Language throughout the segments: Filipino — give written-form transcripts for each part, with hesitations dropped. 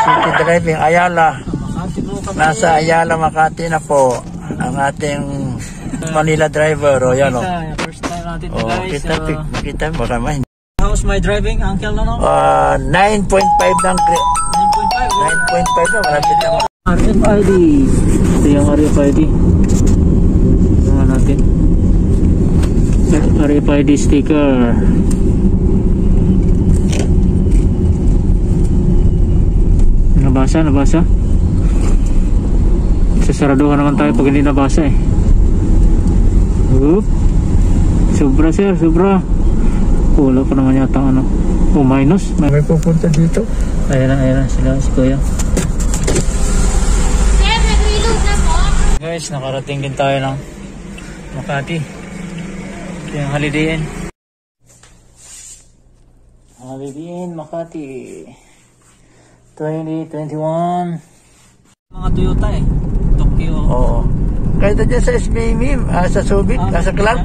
City driving, Ayala. Nasa Ayala, Makati na po ang ating Manila driver. O yan o. First time natin guys. Kita baka man. How's my driving, Uncle Nono? 9.5 ng 9.5 na, malapit na. RFID. Ito yung RFID. Tingnan natin. RFID sticker. Nabasa. Sasaraduhan naman tayo pag hindi nabasa eh. Oop. Sobra sir, sobra. Wala pa naman yata ano. Minus. May pupunta dito. Ayan na sila si Kuya. Guys, nakarating din tayo ng Makati. Ito yung Holiday Inn. Holiday Inn, Makati 2021. Mga Toyota eh. Tokyo. Oo. Kahit dyan sa SBM, sa Subic, sa Clark.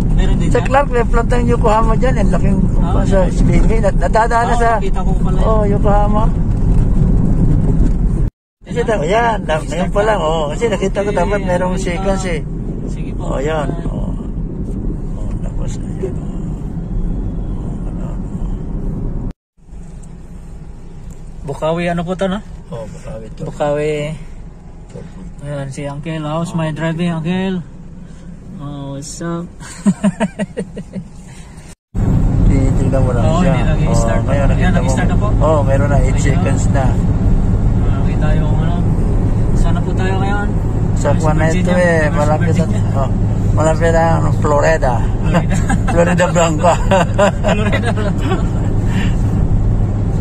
Sa Clark, may planta yung Yokohama dyan. Ang laking sa SBM. Nadadaan na sa Yokohama. Kasi yan, ngayon pa lang. Kasi nakita ko dapat merong sequence eh. Sige po. Yan. Tapos na yan. Bukawi, ano po ito na? Bukawi ito. Bukawi. Ayan, si Uncle. How's my driving, Uncle? What's up? Tingnan mo lang siya. Hindi nag-i-start. Ayan, nag-i-start na po? Meron na 8 seconds na. Nakita yung ano. Saan na po tayo ngayon? Sa kuwan na ito malapit na Florida. Florida Blanca.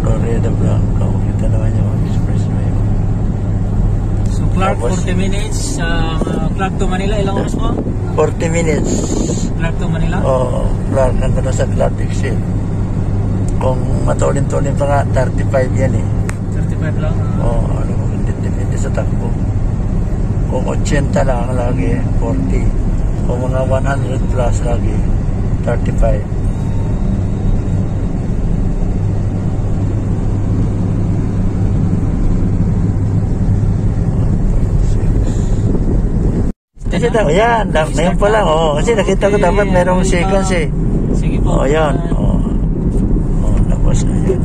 Florida Blanca. Kita naman yung expressway. So Clark, 40 minutes. Clark to Manila, ilang oras mo? 40 minutes. Clark to Manila? Clark. Nandun na sa Clark Exit. Kung matulin-tulin pa nga, 35 yan eh. 35 lang? Depende sa takbo. Kung 80 lang lagi, 40. Kung mga 100 plus lagi, 35. Kasi yan, ngayon pa lang, kasi nakita ko dapat merong sequence eh. Sige po. Yan. Tapos na yan.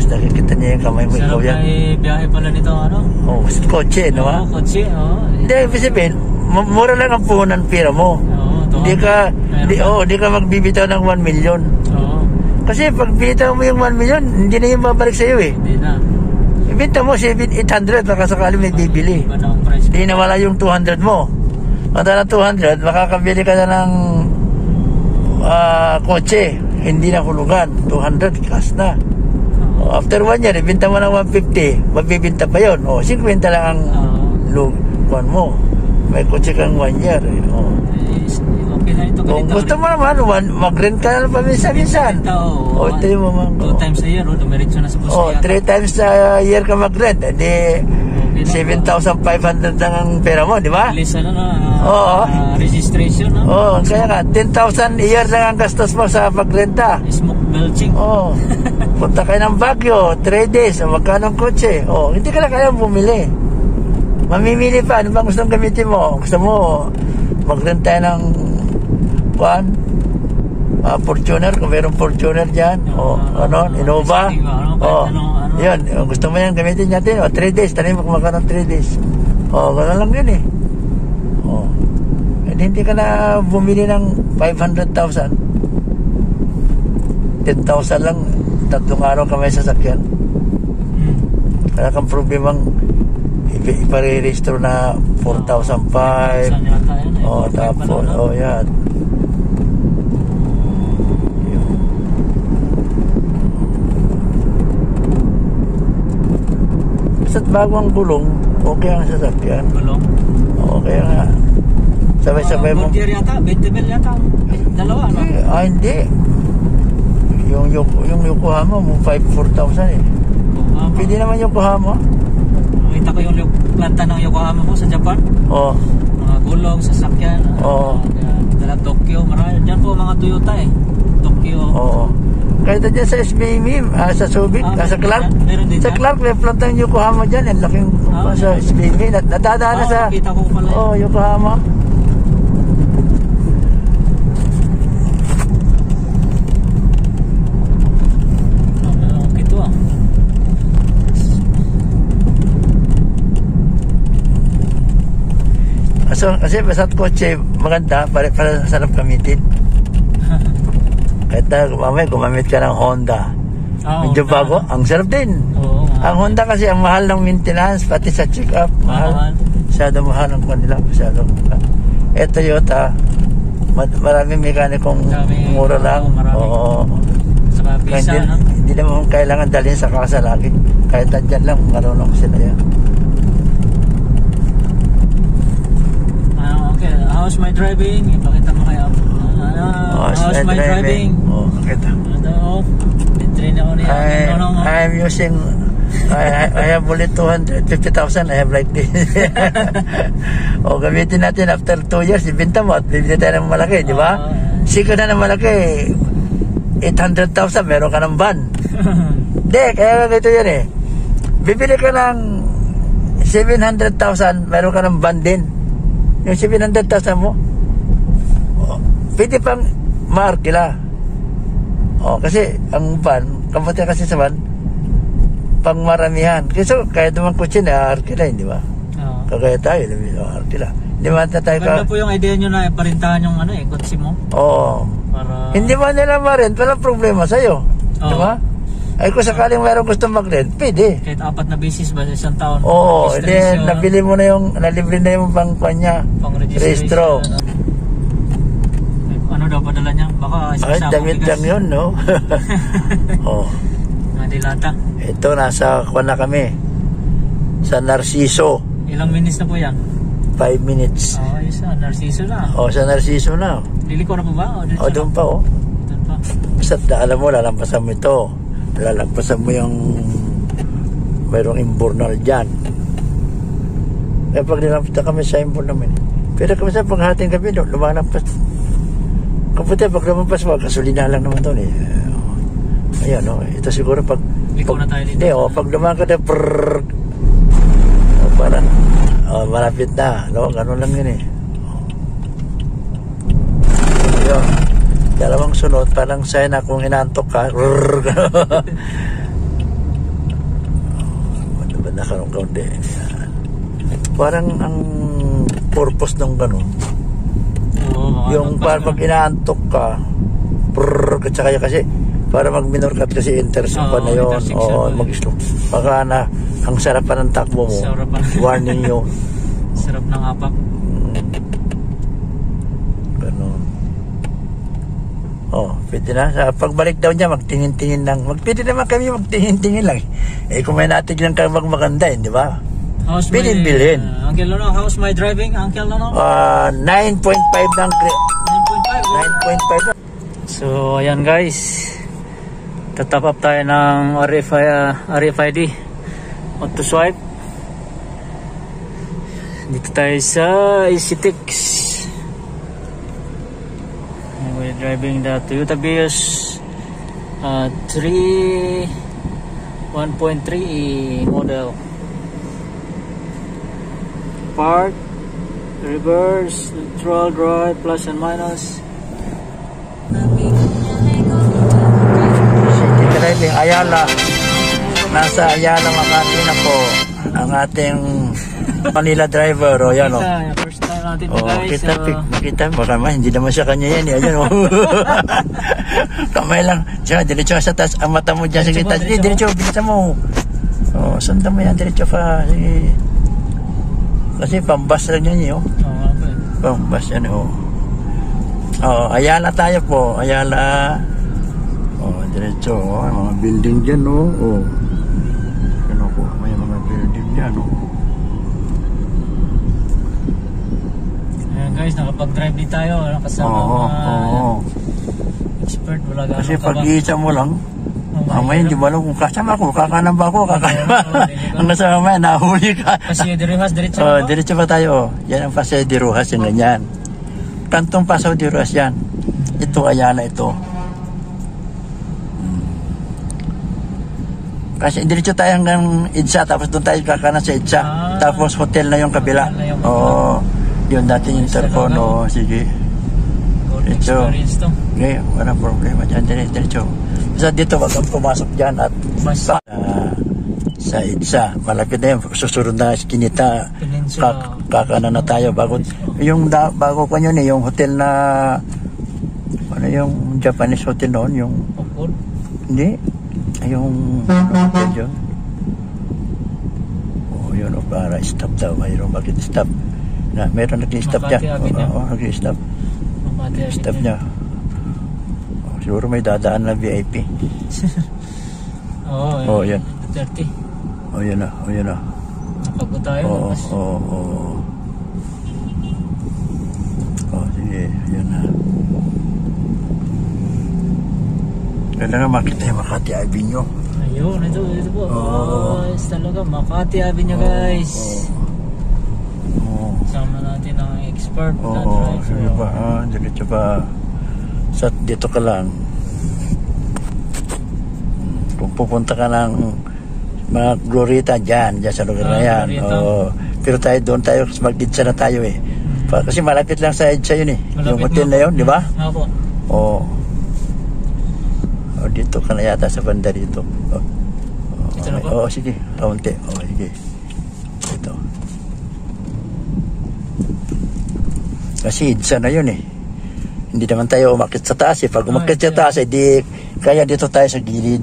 Nakikita niya yung kamay mo. Sarap na biyahe pala nito, ano? Kotse, no? Kotse, Hindi, ibig sabihin, mura lang ang puhunan pira mo. Hindi ka magbibitaw ng 1 million. Kasi pag bitaw mo yung 1 million, hindi na yung babalik sa'yo eh. Hindi na. Ibita mo 800, baka sakali may bibili. Hindi na wala yung 200 mo. Mata na 200, makakabili ka na ng kotse. Hindi na hulugan. 200, cash na. After 1 year, ibinta mo ng 150, mabibinta pa yun. 50 lang ang lugan mo. May kotse kang 1 year. Okay na ito. Kung gusto mo naman, mag-rent ka na lang paminsan-minsan. Ito yung mga... 2 times a year, dumiretso na sa bus. 3 times a year ka mag-rent. Hindi 7,500 lang ang pera mo, di ba? List registration, no? Kaya nga, 10,000 a year lang ang gastos mo sa pagrenta. Smoke belching. Punta kayo ng Baguio, 3 days, magkano ang kotse? Hindi ka na kaya bumili. Mamimili pa, ano bang gusto mong gamitin mo? Gusto mo, mag-rent tayo ng Fortuner, kung mayroong Fortuner dyan, Innova. Yun, gusto mo yan gamitin natin, 3 days, tanin mo kung magkano 3 days. Gano'n lang yun eh. Hindi ka na bumili ng 500,000. 10,000 lang, 3 araw ka may sasakyan. Kaya kang problemang ipare-register na 4,500. Tapos, yan. Basta't bago ang gulong, okay ang sasakyan. Gulong? Okay nga. Sabay-sabay mo. Bordier yata, 20 mil yata. Dalawa, no? Hindi. Yung Yokohama mo, 4,000 eh. Pwede naman Yokohama. Nakita ko yung planta ng Yokohama mo sa Japan. Mga gulong, sasakyan. Dala Tokyo. Marami. Diyan po mga Toyota eh. Tokyo. Oo. Kahit dyan sa SBM, sa Subic, sa Clark. Sa Clark, may plantang Yokohama dyan. Ang laking sa SBM. Nadadaan na sa kita ko pala. Yokohama. So, kasi basta't kotse maganda, para sarap gamitin. Kahit na gumamit ka ng Honda. Medyo bago, ang sarap din. Ang Honda kasi ang mahal ng maintenance, pati sa check-up, mahal. Masyado mahal ang kanila, masyado mahal. Toyota, maraming mekanikong mura lang. Oo. Hindi naman kailangan dalhin sa kasa lagi. Kahit andyan lang, marunong sila yan. Okay, how's my driving? Ipakita mo kaya. How's my driving? Pakita. I'm using I have only 250,000. I have like this. Gamitin natin after 2 years, ibenta mo at bibili tayo ng malaki, di ba? Siko na ng malaki, 800,000, meron ka ng van. Hindi, kaya ganito yan eh. Bibili ka ng 700,000, meron ka ng van din. Yung 700,000 mo, pwede pang maarkila. Kasi ang van, kaputi kasi sa van, pang maramihan. Kasi kahit naman kutsi na arkila, di ba? Kagaya tayo, arkila. Di ba tayo ka? Ganda po yung idea nyo na parintahan yung kutsi mo. Oo. Para... Hindi ba nila ma-rent? Walang problema sa'yo. Di ba? Ay kung sakaling mayroong gusto mag-rent, pwede. Kahit 4 na basis ba sa isang taon? Oo, nabili mo na yung, nalibre na yung pang kanya. Pang registro. Ano daw padala niya? Baka ay, damit lang yun, no? Dilata. Ito, nasa kuwan na kami. Sa Narciso. Ilang minutes na po yan? 5 minutes. Ayos na, Narciso na. Sa Narciso na. Liliko na po ba? Doon pa, Doon pa. Basta alam mo, lalampasan mo ito. Lalampasan mo yung mayroong imburnal dyan. Kaya pag nilampas kami sa imburnal namin. Pero kami sa paghating kami, lumalampas. Kaputi, pag lumampas mo, kasulina lang naman doon eh. Ayan, ito siguro pag... Liko na tayo dito. Hindi, pag lumakan na, parang, malapit na. Ganun lang yun eh. Ayun. Dalawang sunod, parang sa'yo na kung inantok ka. Ba na karong kaunti. Parang ang purpose ng ganun. Yung parang pag inaantok ka, kasi para mag-minor cut kasi intersection pa na yun. Mag-slow. Baka na, ang sarap pa ng takbo mo. Warning yun. Sarap ng apak. Ganun. Pwede na. Sa pagbalik daw niya, magtingin-tingin lang. Pwede naman kami magtingin-tingin lang. Kung may natiglan ka magmaganda, di ba? Bilhin. Uncle Lono, how's my driving, Uncle Lono? 9.5 lang. 9.5 lang. So, ayan guys. Tatap up tayo ng RFID. Auto swipe. Dito tayo sa EasyTix. We're driving the Toyota Vios 1.3 model. Park, reverse, neutral, drive, plus and minus. City driving, Ayala. Nasa Ayala, Makati na po ang ating Manila driver. Yan first time natin guys. Kita baka hindi naman siya kanya yan. Ayan, kamay lang. Diretso sa taas. Ang mata mo dyan. Sige, diretso, bilisan mo. Sundan mo yan, diretso ka. Sige. Kasi pambas lang yan pambas yan Ayala tayo po. Ayala. Diretso. Mga building dyan may mga building dyan Ayan guys, nakapag-drive din tayo. Nakasama expert. Wala gano'n kasi pag-iisa mo lang mamaya hindi mo alam kung kasama ako, kakanan ba ako, ang nasa mamaya, nahuli ka. Paseo de Rojas, diretso ba? Diretso ba tayo? Yan ang Paseo de Rojas, yung ganyan. Kantong Paseo de Rojas yan. Ito, Ayala ito. Kasi diretso tayo hanggang EDSA, tapos doon tayo kakanan sa EDSA. Tapos hotel na yung kabila. Oo. Yun dati yung intercon. Oo, sige. Good Diretso. experience to. Okay, walang problema dyan. Diretso. Basta dito, wag kang pumasok dyan at Basta. sa EDSA. Malapit na yun. Susunod na Eskinita. Peninsula. Kakanan na tayo. Bago ko yun yung hotel na ano yung Japanese hotel noon. Yung Pagod. hindi. Yung hotel yun. Oh, yun o, para stop daw. Mayroon bakit stop? Meron nag-stop dyan. Oo, nag-stop. Stop niya. Oh, siguro may dadaan na VIP. Oo, yan. 30. Oh, yun na. Oh, yun na. Napagod tayo. Oo. Oh, sige. Yun na. Kailangan makita yung Makati Avenue. Ayun, ito po. Guys, talaga, Makati Avenue, guys. Sama natin ang expert na driver. Sige pa. Diretso pa. Dito ka lang. Kung pupunta ka ng mga Glorita dyan sa lugar na yan. Pero doon tayo, mag-EDSA na tayo eh. Kasi malapit lang sa EDSA yun eh. Yung hotel na yun, di ba? Opo. Oo. Dito ka na yata sa banda dito. Dito na po? Oo, sige. Kaunti. Sige. Ito. Kasi EDSA na yun eh. Hindi naman tayo umakit sa taas eh. Pag umakit sa taas, kaya dito tayo sa gilid.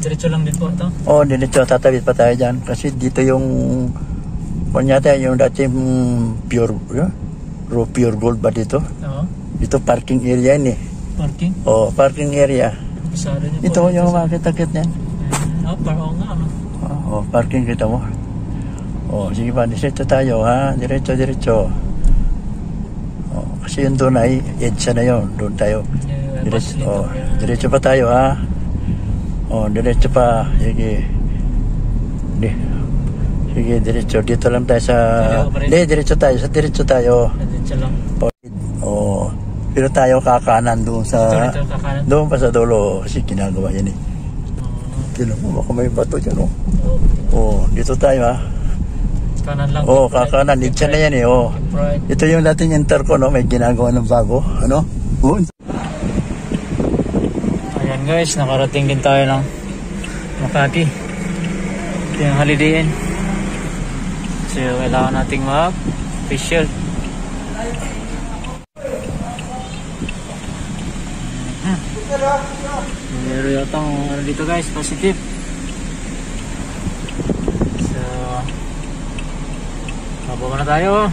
Diretso lang din po ito? Oo, diretso. Tatawid pa tayo dyan. Kasi dito yung yata yung dating pure gold ba dito? Oo. Dito parking area yun eh. Parking? Oo, parking area. Ito yung makita-kit niyan. Oo nga, ano? Oo, parking kita mo. Oo, sige pa, diretso tayo ha. Diretso. Oo, kasi yun doon ay EDSA na yun. Doon tayo. Diretso pa tayo ha. Oo, diretso pa. Sige. Sige, diretso. Dito lang tayo sa... diretso tayo. Diretso lang. Oo. Pero tayo kakanan doon sa... Dito kakanan? Doon pa sa dulo. Kasi ginagawa yan eh. Tignan mo, baka may bato dyan, oh. Oo, dito tayo, ha. Kanan lang. Oo, kakanan. EDSA na yan, eh, oo. Ito yung dating intercon, no? May ginagawa ng bago. Ano? Oo. Ayan, guys. Nakarating din tayo ng Makati. Ito yung Holiday Inn. So, kailangan nating mag-facial. Meron yata ano dito, guys, positive. So, mababa na tayo.